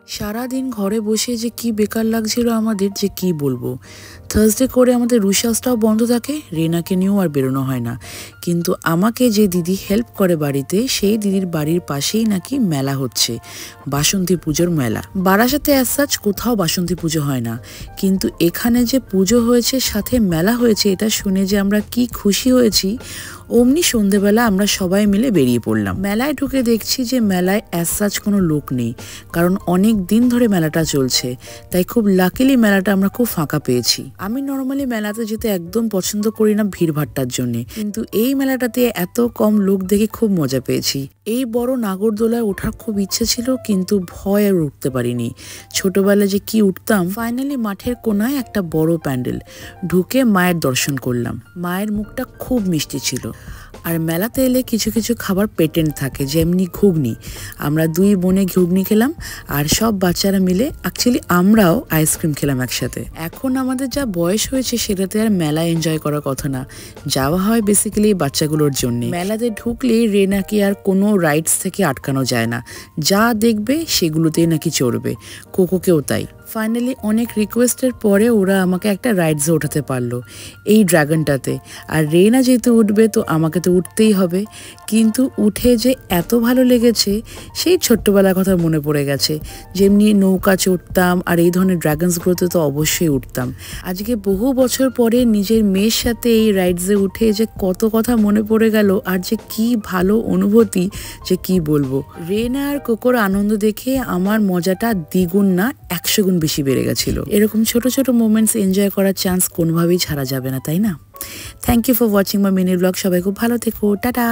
সারাদিন ঘরে বসে যে কি বেকার লাগছিল আমাদের, যে কি বলবো। থার্সডে করে আমাদের রুশাসটাও বন্ধ থাকে, রেনাকে নিয়েও আর বেরোনো হয় না। কিন্তু আমাকে যে দিদি হেল্প করে বাড়িতে, সেই দিদির বাড়ির পাশেই নাকি মেলা হচ্ছে, বাসন্তী পুজোর মেলা। বারাসাতে অ্যাজ সাচ কোথাও বাসন্তী পুজো হয় না, কিন্তু এখানে যে পুজো হয়েছে সাথে মেলা হয়েছে, এটা শুনে যে আমরা কি খুশি হয়েছি। অমনি সন্ধেবেলা আমরা সবাই মিলে বেরিয়ে পড়লাম। মেলায় ঢুকে দেখছি যে মেলায় অ্যাজ সাচ কোনো লোক নেই, কারণ অনেক দিন ধরে মেলাটা চলছে। তাই খুব লাকিলি মেলাটা আমরা খুব ফাঁকা পেয়েছি। আমি নর্মালি মেলাতে যেতে একদম পছন্দ করি না ভিড়ভাট্টার জন্য, কিন্তু এই মেলাটাতে এত কম লোক দেখে খুব মজা পেয়েছি। এই বড় নাগরদোলায় ওঠার খুব ইচ্ছে ছিল, কিন্তু ভয় আর উঠতে পারিনি। ছোটবেলায় যে কি উঠতাম। ফাইনালি মাঠের কোনায় একটা বড় প্যান্ডেল ঢুকে মায়ের দর্শন করলাম। মায়ের মুখটা খুব মিষ্টি ছিল। আর মেলাতে এলে কিছু কিছু খাবার পেটেন্ট থাকে, যেমনি ঘুগনি। আমরা দুই বোনে ঘুগনি খেলাম, আর সব বাচ্চারা মিলে অ্যাকচুয়ালি আমরাও আইসক্রিম খেলাম একসাথে। এখন আমাদের যা বয়স হয়েছে, সেটাতে আর মেলা এনজয় করার কথা না, যাওয়া হয় বেসিক্যালি বাচ্চাগুলোর জন্য। মেলাতে ঢুকলেই রেনাকে আর কোনো রাইডস থেকে আটকানো যায় না, যা দেখবে সেগুলোতেই নাকি চড়বে। কোকোকেও তাই। ফাইনালি অনেক রিকোয়েস্টের পরে ওরা আমাকে একটা রাইডসে ওঠাতে পারলো, এই ড্রাগনটাতে। আর রেনা যেহেতু উঠবে, তো আমাকে তো উঠতেই হবে। কিন্তু উঠে যে এত ভালো লেগেছে, সেই ছোট্টবেলার কথা মনে পড়ে গেছে। যেমনি নৌকা চড়তাম, আর এই ধরনের ড্রাগনসগুলোতে তো অবশ্যই উঠতাম। আজকে বহু বছর পরে নিজের মেয়ের সাথে এই রাইডসে উঠে যে কত কথা মনে পড়ে গেল, আর যে কি ভালো অনুভূতি, যে কি বলবো। রেনা আর কোকোর আনন্দ দেখে আমার মজাটা দ্বিগুণ না 100 গুণ বেশি বেড়ে গেছিল। এরকম ছোট ছোট মোমেন্টস এনজয় করার চান্স কোনোভাবেই ছাড়া যাবে না, তাই না? Thank you for watching my mini blog. সবাই খুব ভালো থেকো, টাটা।